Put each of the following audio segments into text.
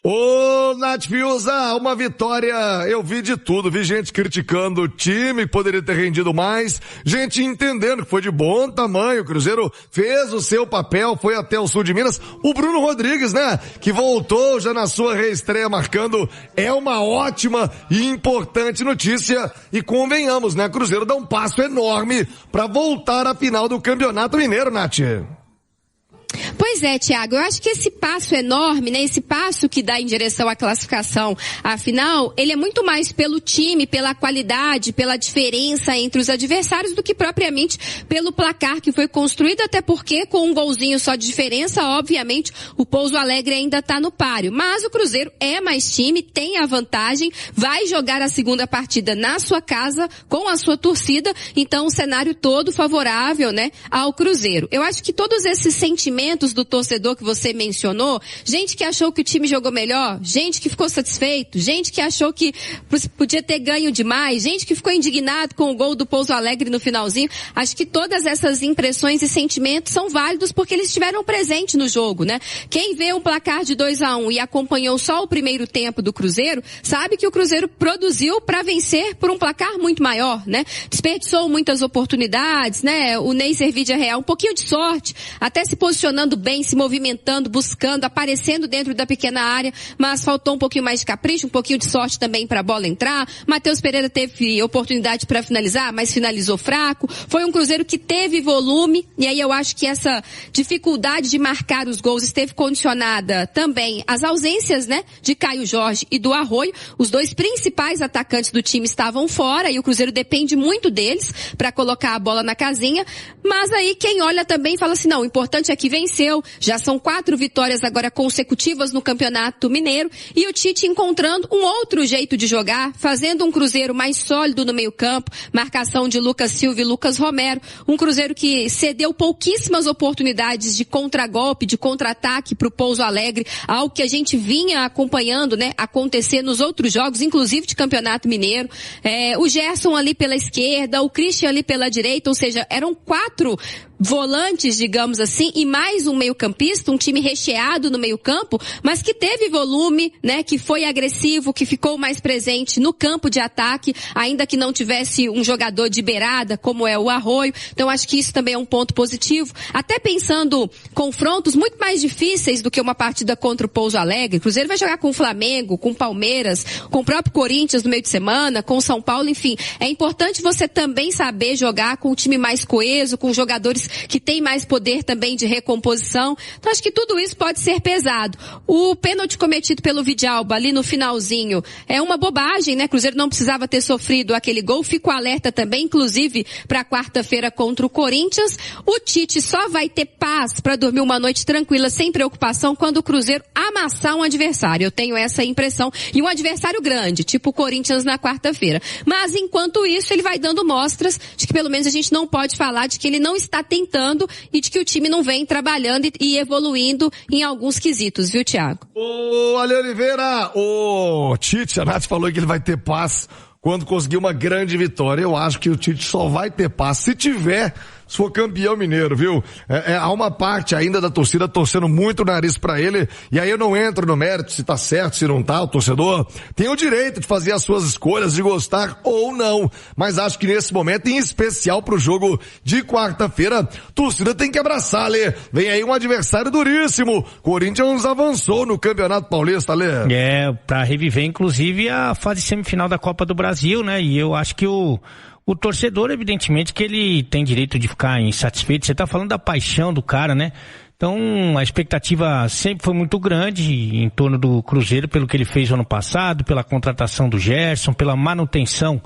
Ô, Nath Fiuza, uma vitória, eu vi de tudo, vi gente criticando o time, poderia ter rendido mais, gente entendendo que foi de bom tamanho, o Cruzeiro fez o seu papel, foi até o sul de Minas, o Bruno Rodrigues, né, que voltou já na sua reestreia marcando, é uma ótima e importante notícia, e convenhamos, né, o Cruzeiro dá um passo enorme pra voltar à final do Campeonato Mineiro, Nath. Pois é, Thiago, eu acho que esse passo enorme, né, esse passo que dá em direção à classificação à final, ele é muito mais pelo time, pela qualidade, pela diferença entre os adversários do que propriamente pelo placar que foi construído, até porque com um golzinho só de diferença, obviamente, o Pouso Alegre ainda está no páreo. Mas o Cruzeiro é mais time, tem a vantagem, vai jogar a segunda partida na sua casa, com a sua torcida, então o cenário todo favorável, né, ao Cruzeiro. Eu acho que todos esses sentimentos do torcedor que você mencionou, gente que achou que o time jogou melhor, gente que ficou satisfeito, gente que achou que podia ter ganho demais, gente que ficou indignado com o gol do Pouso Alegre no finalzinho, acho que todas essas impressões e sentimentos são válidos porque eles estiveram presentes no jogo, né? Quem vê um placar de 2-1 e acompanhou só o primeiro tempo do Cruzeiro, sabe que o Cruzeiro produziu para vencer por um placar muito maior, né? Desperdiçou muitas oportunidades, né? O Ney Servidia Real, um pouquinho de sorte, até se posicionando bem, se movimentando, buscando, aparecendo dentro da pequena área, mas faltou um pouquinho mais de capricho, um pouquinho de sorte também para a bola entrar. Matheus Pereira teve oportunidade para finalizar, mas finalizou fraco. Foi um Cruzeiro que teve volume, e aí eu acho que essa dificuldade de marcar os gols esteve condicionada também às ausências, né, de Caio Jorge e do Arroio. Os dois principais atacantes do time estavam fora e o Cruzeiro depende muito deles para colocar a bola na casinha, mas aí quem olha também fala assim, não, o importante é que venceu, já são 4 vitórias agora consecutivas no Campeonato Mineiro e o Tite encontrando um outro jeito de jogar, fazendo um Cruzeiro mais sólido no meio-campo, marcação de Lucas Silva e Lucas Romero, um Cruzeiro que cedeu pouquíssimas oportunidades de contragolpe, de contra-ataque para o Pouso Alegre, algo que a gente vinha acompanhando, né, acontecer nos outros jogos, inclusive de Campeonato Mineiro. O Gerson ali pela esquerda, o Christian ali pela direita, ou seja, eram 4 volantes, digamos assim, e mais um meio-campista, um time recheado no meio-campo, mas que teve volume, né, que foi agressivo, que ficou mais presente no campo de ataque, ainda que não tivesse um jogador de beirada, como é o Arroio. Então acho que isso também é um ponto positivo. Até pensando confrontos muito mais difíceis do que uma partida contra o Pouso Alegre. O Cruzeiro vai jogar com o Flamengo, com o Palmeiras, com o próprio Corinthians no meio de semana, com o São Paulo, enfim. É importante você também saber jogar com um time mais coeso, com jogadores que tem mais poder também de recomposição. Então acho que tudo isso pode ser pesado. O pênalti cometido pelo Vidalba ali no finalzinho é uma bobagem, né? Cruzeiro não precisava ter sofrido aquele gol. Fico alerta também, inclusive, para quarta-feira contra o Corinthians. O Tite só vai ter paz para dormir uma noite tranquila, sem preocupação, quando o Cruzeiro amassar um adversário. Eu tenho essa impressão. E um adversário grande, tipo o Corinthians na quarta-feira. Mas, enquanto isso, ele vai dando mostras de que pelo menos a gente não pode falar de que ele não está tentando e de que o time não vem trabalhando e evoluindo em alguns quesitos, viu, Thiago? Ô, Ale Oliveira, o Tite, a Nath falou que ele vai ter paz quando conseguir uma grande vitória. Eu acho que o Tite só vai ter paz se for campeão mineiro, viu? Há uma parte ainda da torcida torcendo muito o nariz pra ele, e aí eu não entro no mérito se tá certo, se não tá. O torcedor tem o direito de fazer as suas escolhas, de gostar ou não, mas acho que nesse momento, em especial pro jogo de quarta-feira, a torcida tem que abraçar, Lê. Vem aí um adversário duríssimo. Corinthians avançou no Campeonato Paulista, Lê. Pra reviver inclusive a fase semifinal da Copa do Brasil, né? E eu acho que o torcedor, evidentemente, que ele tem direito de ficar insatisfeito. Você tá falando da paixão do cara, né? Então, a expectativa sempre foi muito grande em torno do Cruzeiro, pelo que ele fez no ano passado, pela contratação do Gerson, pela manutenção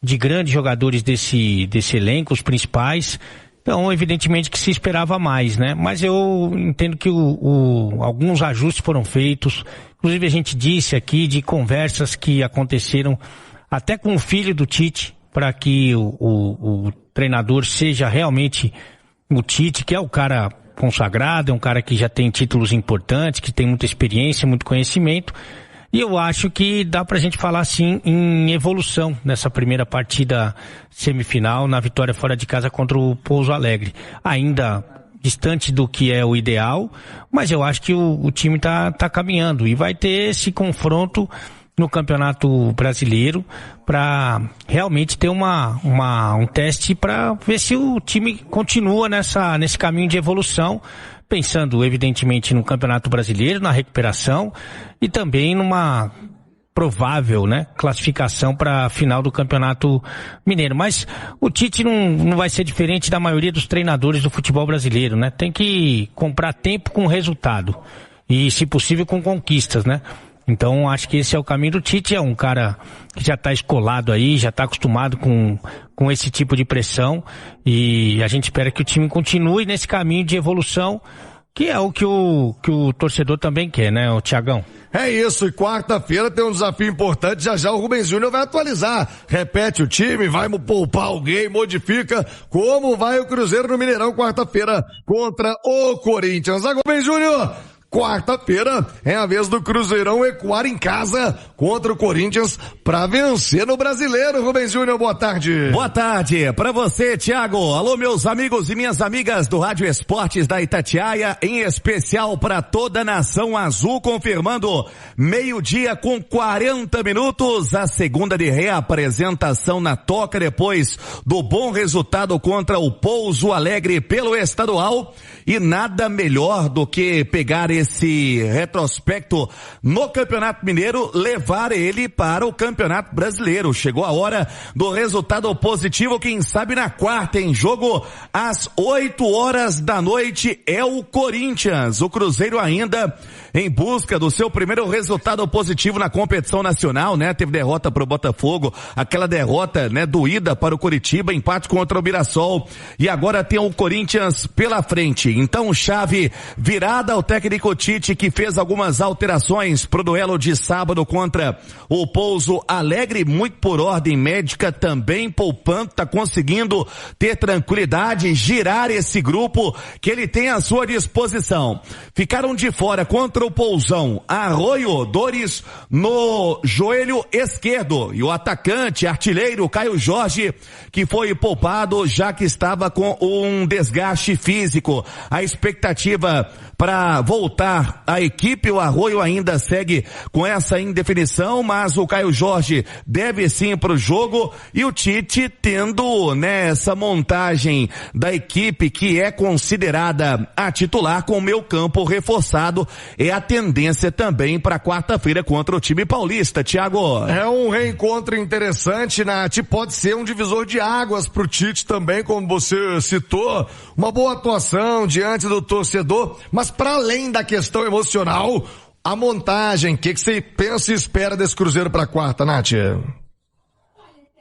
de grandes jogadores desse elenco, os principais. Então, evidentemente que se esperava mais, né? Mas eu entendo que alguns ajustes foram feitos. Inclusive, a gente disse aqui de conversas que aconteceram até com o filho do Tite, para que o treinador seja realmente o Tite, que é o cara consagrado, é um cara que já tem títulos importantes, que tem muita experiência, muito conhecimento. E eu acho que dá pra gente falar sim em evolução nessa primeira partida semifinal, na vitória fora de casa contra o Pouso Alegre. Ainda distante do que é o ideal, mas eu acho que o time tá caminhando e vai ter esse confronto no Campeonato Brasileiro para realmente ter um teste para ver se o time continua nesse caminho de evolução, pensando evidentemente no Campeonato Brasileiro, na recuperação e também numa provável, né, classificação para a final do Campeonato Mineiro. Mas o Tite não vai ser diferente da maioria dos treinadores do futebol brasileiro, né? Tem que comprar tempo com resultado e, se possível, com conquistas, né? Então, acho que esse é o caminho do Tite. É um cara que já está escolado aí, já está acostumado com esse tipo de pressão e a gente espera que o time continue nesse caminho de evolução, que é o que o torcedor também quer, né, o Thiagão? É isso, e quarta-feira tem um desafio importante, já o Rubens Júnior vai atualizar, repete o time, vai poupar alguém, modifica, como vai o Cruzeiro no Mineirão quarta-feira contra o Corinthians. Agora, Rubens Júnior, quarta-feira é a vez do Cruzeirão ecoar em casa contra o Corinthians para vencer no Brasileiro. Rubens Júnior, boa tarde. Boa tarde para você, Thiago. Alô, meus amigos e minhas amigas do Rádio Esportes da Itatiaia, em especial para toda a nação azul, confirmando 12:00 com 40 minutos, a segunda de reapresentação na Toca depois do bom resultado contra o Pouso Alegre pelo estadual, e nada melhor do que pegar esse retrospecto no Campeonato Mineiro, levar ele para o Campeonato Brasileiro. Chegou a hora do resultado positivo, quem sabe na quarta, em jogo às 8h da noite, é o Corinthians. O Cruzeiro ainda em busca do seu primeiro resultado positivo na competição nacional, né? Teve derrota para o Botafogo, aquela derrota, né, doída para o Coritiba, empate contra o Mirassol, e agora tem o Corinthians pela frente. Então, chave virada, o técnico Tite, que fez algumas alterações pro duelo de sábado contra o Pouso Alegre, muito por ordem médica, também poupando, tá conseguindo ter tranquilidade, girar esse grupo que ele tem à sua disposição. Ficaram de fora contra o Pousão Arroio, dores no joelho esquerdo, e o atacante, artilheiro Caio Jorge, que foi poupado já que estava com um desgaste físico. A expectativa para voltar a equipe, o Arroio ainda segue com essa indefinição, mas o Caio Jorge deve sim para o jogo, e o Tite tendo nessa montagem da equipe que é considerada a titular com o meio campo reforçado, é a tendência também para quarta-feira contra o time paulista, Thiago. É um reencontro interessante, Nath, pode ser um divisor de águas pro Tite também, como você citou, uma boa atuação diante do torcedor, mas para além da questão emocional, a montagem, o que você pensa e espera desse Cruzeiro para quarta, Nath?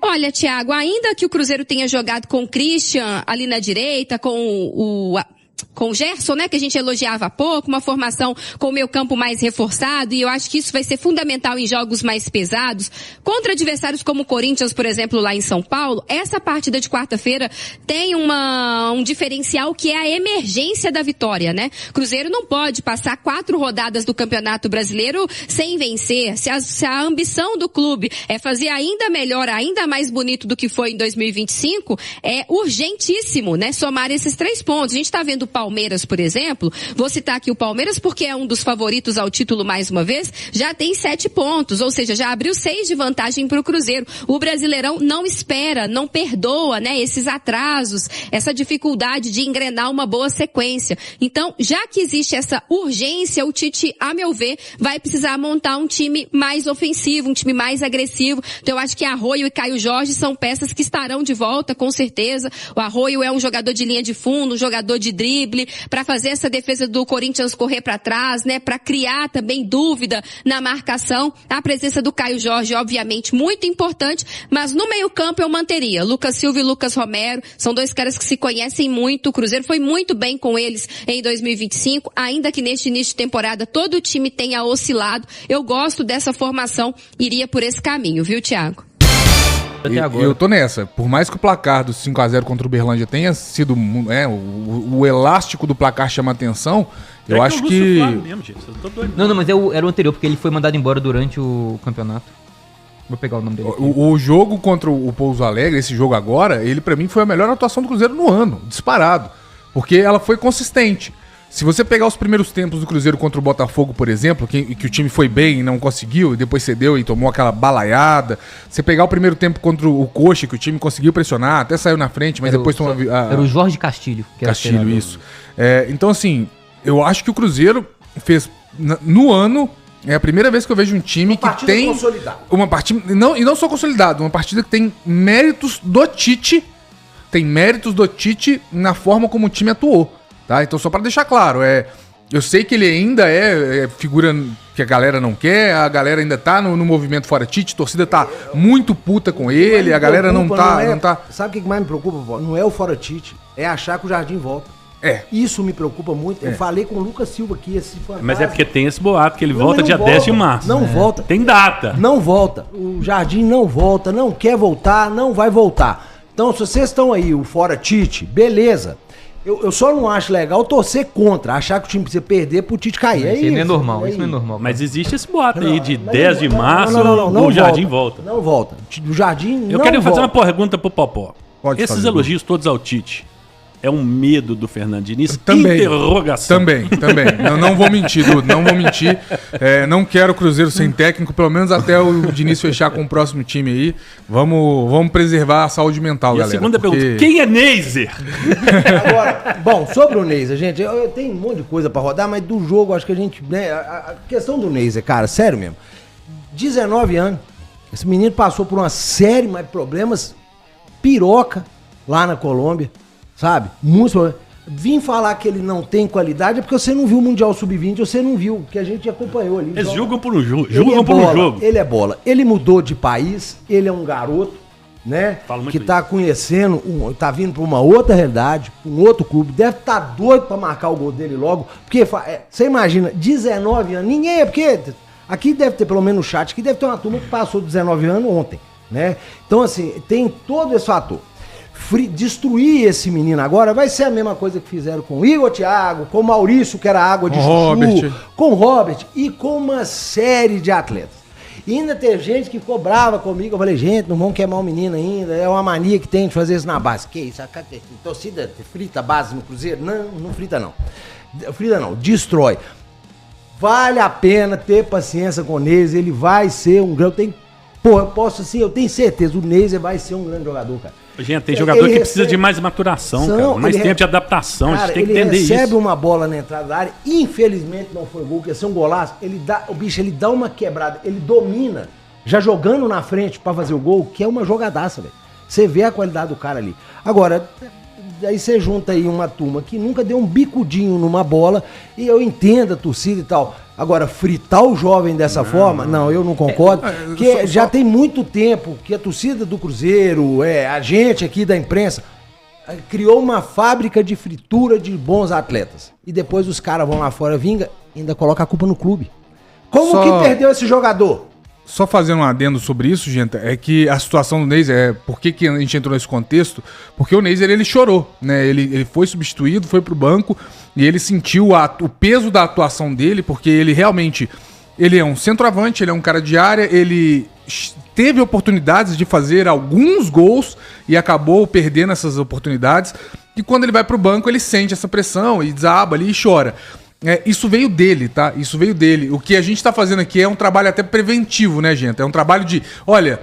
Olha, Thiago, ainda que o Cruzeiro tenha jogado com o Christian ali na direita, com o Gerson, né, que a gente elogiava há pouco, uma formação com o meio campo mais reforçado, e eu acho que isso vai ser fundamental em jogos mais pesados, contra adversários como o Corinthians, por exemplo, lá em São Paulo. Essa partida de quarta-feira tem um diferencial, que é a emergência da vitória, né? Cruzeiro não pode passar 4 rodadas do Campeonato Brasileiro sem vencer. Se a ambição do clube é fazer ainda melhor, ainda mais bonito do que foi em 2025, é urgentíssimo, né, somar esses 3 pontos. A gente tá vendo o Palmeiras, por exemplo, vou citar aqui o Palmeiras porque é um dos favoritos ao título mais uma vez, já tem 7 pontos, ou seja, já abriu 6 de vantagem para o Cruzeiro. O Brasileirão não espera, não perdoa, né, esses atrasos, essa dificuldade de engrenar uma boa sequência. Então, já que existe essa urgência, o Tite, a meu ver, vai precisar montar um time mais ofensivo, um time mais agressivo. Então, eu acho que Arroio e Caio Jorge são peças que estarão de volta, com certeza. O Arroio é um jogador de linha de fundo, um jogador de drible, para fazer essa defesa do Corinthians correr para trás, né, para criar também dúvida na marcação. A presença do Caio Jorge, obviamente, muito importante, mas no meio-campo eu manteria Lucas Silva e Lucas Romero, são 2 caras que se conhecem muito. O Cruzeiro foi muito bem com eles em 2025, ainda que neste início de temporada todo o time tenha oscilado. Eu gosto dessa formação, iria por esse caminho, viu, Thiago? Eu tô nessa. Por mais que o placar do 5-0 contra o Uberlândia tenha sido o elástico do placar chama atenção, eu acho que... Mesmo, gente. Não, mas era o anterior, porque ele foi mandado embora durante o campeonato. Vou pegar o nome dele. O jogo contra o Pouso Alegre, esse jogo agora, ele pra mim foi a melhor atuação do Cruzeiro no ano, disparado. Porque ela foi consistente. Se você pegar os primeiros tempos do Cruzeiro contra o Botafogo, por exemplo, que o time foi bem e não conseguiu, e depois cedeu e tomou aquela balaiada. Você pegar o primeiro tempo contra o Coxa, que o time conseguiu pressionar, até saiu na frente, mas depois tomou... Era o Jorge Castilho. Que Castilho, isso. Então, assim, eu acho que o Cruzeiro fez, no ano... É a primeira vez que eu vejo um time que tem... Uma partida consolidada. E não só consolidado, uma partida que tem méritos do Tite. Tem méritos do Tite na forma como o time atuou. Tá? Então, só pra deixar claro, eu sei que ele ainda é figura que a galera não quer, a galera ainda tá no movimento fora Tite, a torcida tá muito puta com ele, a galera não tá... Sabe o que mais me preocupa, vó? Não é o fora Tite, é achar que o Jardim volta. Isso me preocupa muito. Eu falei com o Lucas Silva aqui, esse fantasma. Mas é porque tem esse boato, que ele volta dia 10 de março. Não volta. Tem data. Não volta. O Jardim não volta, não quer voltar, não vai voltar. Então, se vocês estão aí, o fora Tite, beleza. Eu só não acho legal torcer contra, achar que o time precisa perder pro Tite cair. Isso não é normal, isso não é normal. Mas existe esse boato aí de 10 de março, o Jardim volta. Não volta. O Jardim não volta. Eu quero fazer uma pergunta pro Popó. Pode Esses fazer, elogios todos ao Tite, é um medo do Fernando Diniz? Também. Interrogação. Também. Eu não vou mentir, Dudu, não vou mentir. Não quero o Cruzeiro sem técnico, pelo menos até o Diniz fechar com o próximo time aí. Vamos preservar a saúde mental, galera. E a segunda pergunta, quem é Neiser? Agora, bom, sobre o Neiser, gente, eu tenho um monte de coisa pra rodar, mas do jogo, acho que a gente, né, a questão do Neiser, cara, sério mesmo, 19 anos, esse menino passou por uma série de problemas, piroca, lá na Colômbia, sabe? Muitos problemas. Vim falar que ele não tem qualidade é porque você não viu o Mundial Sub-20, você não viu, que a gente acompanhou ali. Eles julgam por um jogo. Ele é bola. Ele mudou de país, ele é um garoto, né? Que tá conhecendo, tá vindo pra uma outra realidade, um outro clube, deve estar doido pra marcar o gol dele logo, porque você imagina, 19 anos, ninguém é, porque aqui deve ter, pelo menos no chat, aqui deve ter uma turma que passou 19 anos ontem, né? Então assim, tem todo esse fator. Destruir esse menino agora vai ser a mesma coisa que fizeram com o Igor Thiago, com o Maurício, que era água de chuchu, com o Robert e com uma série de atletas. E ainda tem gente que ficou brava comigo. Eu falei, gente, não vamos queimar o menino ainda. É uma mania que tem de fazer isso na base. Que isso? A torcida frita a base no Cruzeiro? Não frita não. Frita não, destrói. Vale a pena ter paciência com o Neiser. Ele vai ser um grande... eu tenho certeza, o Neiser vai ser um grande jogador, cara. Gente, tem jogador que precisa de mais maturação, cara, mais tempo de adaptação, a gente tem que entender isso. Ele recebe uma bola na entrada da área, infelizmente não foi gol, que ia ser um golaço, ele dá uma quebrada, ele domina, já jogando na frente pra fazer o gol, que é uma jogadaça, velho. Você vê a qualidade do cara ali. Agora, aí você junta aí uma turma que nunca deu um bicudinho numa bola, e eu entendo a torcida e tal. Agora, fritar o jovem dessa forma, não, eu não concordo. Porque já tem muito tempo que a torcida do Cruzeiro, a gente aqui da imprensa, criou uma fábrica de fritura de bons atletas. E depois os caras vão lá fora, vinga, e ainda coloca a culpa no clube. Como que perdeu esse jogador? Só fazendo um adendo sobre isso, gente, é que a situação do Neiser, por que a gente entrou nesse contexto? Porque o Neiser, ele chorou, né? Ele foi substituído, foi pro banco e ele sentiu o peso da atuação dele, porque ele realmente, ele é um centroavante, ele é um cara de área, ele teve oportunidades de fazer alguns gols e acabou perdendo essas oportunidades. E quando ele vai pro banco, ele sente essa pressão e desaba ali e chora. Isso veio dele, tá? Isso veio dele. O que a gente tá fazendo aqui é um trabalho até preventivo, né, gente? É um trabalho de... Olha,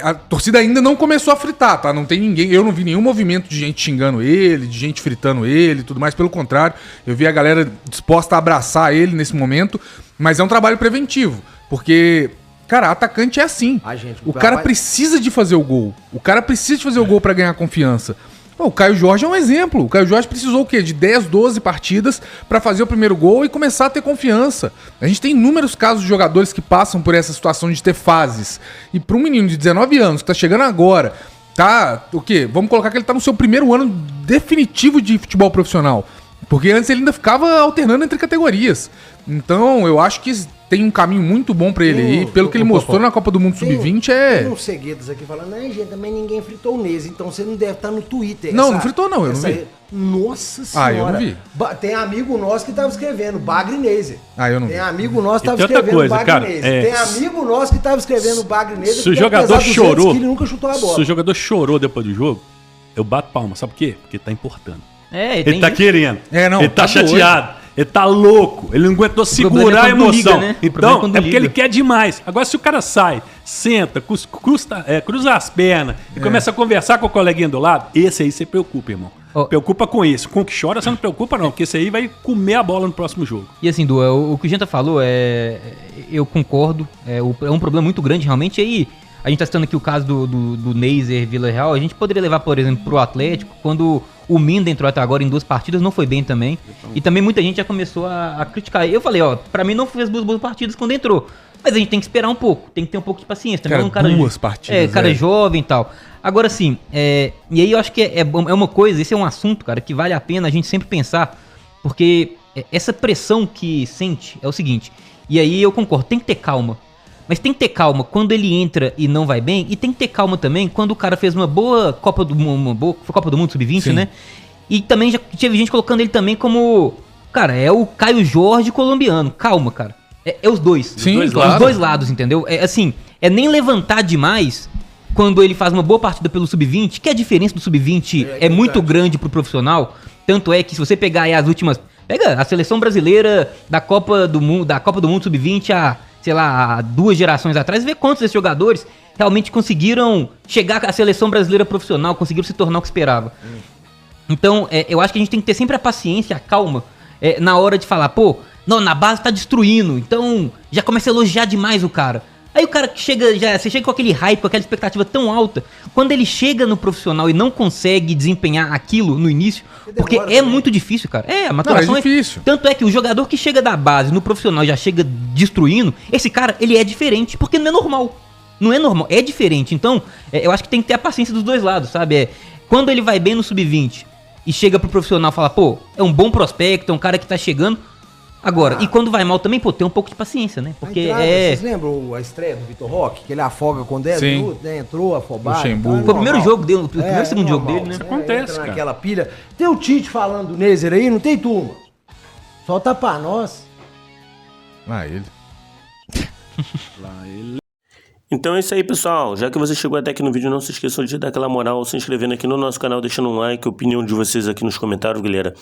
a torcida ainda não começou a fritar, tá? Não tem ninguém... Eu não vi nenhum movimento de gente xingando ele, de gente fritando ele e tudo mais. Pelo contrário, eu vi a galera disposta a abraçar ele nesse momento. Mas é um trabalho preventivo. Porque... Cara, atacante é assim. O cara precisa de fazer o gol. O cara precisa de fazer o gol pra ganhar confiança. O Caio Jorge é um exemplo. O Caio Jorge precisou o quê? De 10, 12 partidas para fazer o primeiro gol e começar a ter confiança. A gente tem inúmeros casos de jogadores que passam por essa situação de ter fases. E para um menino de 19 anos que tá chegando agora, tá, o quê? Vamos colocar que ele tá no seu primeiro ano definitivo de futebol profissional. Porque antes ele ainda ficava alternando entre categorias. Então, eu acho que tem um caminho muito bom pra ele aí. Pelo que ele mostrou na Copa do Mundo Sub-20 Tem uns segredos aqui falando, gente, também ninguém fritou o Neiser, então você não deve estar no Twitter. Não fritou não, eu não vi. Nossa senhora. Eu não vi. Tem amigo nosso que tava escrevendo Bagre Neiser. Eu não vi. Tem amigo nosso que tava escrevendo Bagre Neiser. Tem amigo nosso que tava escrevendo Bagre Neiser. Se o jogador chorou, ele nunca chutou a bola. Se o jogador chorou depois do jogo, eu bato palma. Sabe por quê? Porque tá importando. Ele tá querendo. Não, ele tá chateado. doido. Ele tá louco. Ele não aguentou segurar a emoção. Liga, né? Então, é porque ele quer demais. Agora, se o cara sai, senta, cruza as pernas e começa a conversar com o coleguinha do lado, esse aí você preocupa, irmão. Preocupa com esse. Com o que chora, você não preocupa, não. Porque esse aí vai comer a bola no próximo jogo. E assim, Du, o que o Genta falou, eu concordo. É um problema muito grande, realmente. E aí, a gente tá citando aqui o caso do Neiser Vila Real. A gente poderia levar, por exemplo, pro Atlético, quando o Minda entrou até agora em 2 partidas, não foi bem também. E também muita gente já começou a criticar. Eu falei, pra mim não fez 2 boas partidas quando entrou. Mas a gente tem que esperar um pouco, tem que ter um pouco de paciência. Também Cara, um cara 2 partidas. cara jovem e tal. Agora sim, e aí eu acho que é uma coisa, esse é um assunto, cara, que vale a pena a gente sempre pensar, porque essa pressão que sente é o seguinte, e aí eu concordo, tem que ter calma. Mas tem que ter calma quando ele entra e não vai bem, e tem que ter calma também quando o cara fez uma boa Copa do Mundo Sub-20, né? E também já teve gente colocando ele também como, cara, é o Caio Jorge colombiano. Calma, cara. É os dois. Sim, os claro. dois lados, entendeu? É nem levantar demais quando ele faz uma boa partida pelo Sub-20, que a diferença do Sub-20 é muito grande pro profissional. Tanto é que se você pegar aí as últimas... Pega a seleção brasileira da Copa do Mundo Sub-20 há 2 gerações atrás, e vê quantos desses jogadores realmente conseguiram chegar à seleção brasileira profissional, conseguiram se tornar o que esperava. Então, eu acho que a gente tem que ter sempre a paciência, a calma, na hora de falar, não, na base tá destruindo, então já começa a elogiar demais o cara. Aí o cara que você chega com aquele hype, com aquela expectativa tão alta, quando ele chega no profissional e não consegue desempenhar aquilo no início, porque é muito difícil, cara. A maturação é difícil. Tanto é que o jogador que chega da base no profissional e já chega destruindo, esse cara, ele é diferente, porque não é normal. Não é normal, é diferente. Então, eu acho que tem que ter a paciência dos dois lados, sabe? Quando ele vai bem no Sub-20 e chega pro profissional e fala, é um bom prospecto, é um cara que tá chegando. Agora, e quando vai mal também, tem um pouco de paciência, né? Porque Vocês lembram a estreia do Vitor Roque? Que ele afoga com 10 minutos, né? Entrou afobado. Foi o primeiro jogo dele, o primeiro segundo jogo dele, né? Isso acontece, entra cara. naquela pilha. Tem o Tite falando do Neiser aí, não tem, turma? Solta pra nós. Ele. Então é isso aí, pessoal. Já que você chegou até aqui no vídeo, não se esqueçam de dar aquela moral, se inscrevendo aqui no nosso canal, deixando um like, a opinião de vocês aqui nos comentários, galera.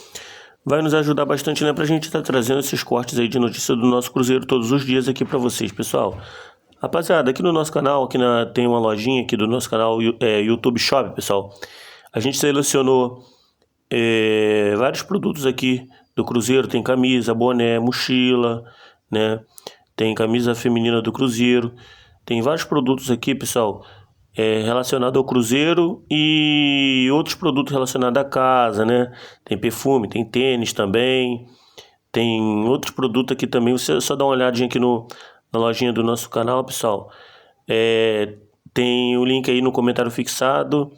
Vai nos ajudar bastante, né, pra gente estar trazendo esses cortes aí de notícia do nosso Cruzeiro todos os dias aqui pra vocês, pessoal. Rapaziada, aqui no nosso canal, tem uma lojinha aqui do nosso canal, YouTube Shop, pessoal. A gente selecionou vários produtos aqui do Cruzeiro, tem camisa, boné, mochila, né? Tem camisa feminina do Cruzeiro, tem vários produtos aqui, pessoal, relacionado ao Cruzeiro e outros produtos relacionados à casa, né? Tem perfume, tem tênis também, tem outros produtos aqui também. Você só dá uma olhadinha aqui na lojinha do nosso canal, pessoal. Tem o link aí no comentário fixado,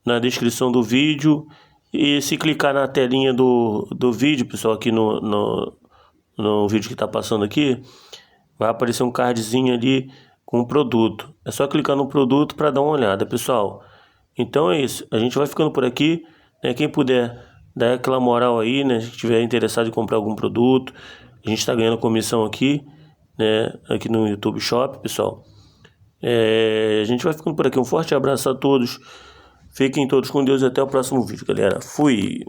na descrição do vídeo. E se clicar na telinha do vídeo, pessoal, aqui no vídeo que está passando aqui, vai aparecer um cardzinho ali com o produto. É só clicar no produto para dar uma olhada, pessoal. Então é isso. A gente vai ficando por aqui, né? Quem puder dar aquela moral aí, né? Se estiver interessado em comprar algum produto, a gente está ganhando comissão aqui, né? Aqui no YouTube Shop, pessoal. A gente vai ficando por aqui. Um forte abraço a todos. Fiquem todos com Deus e até o próximo vídeo, galera. Fui!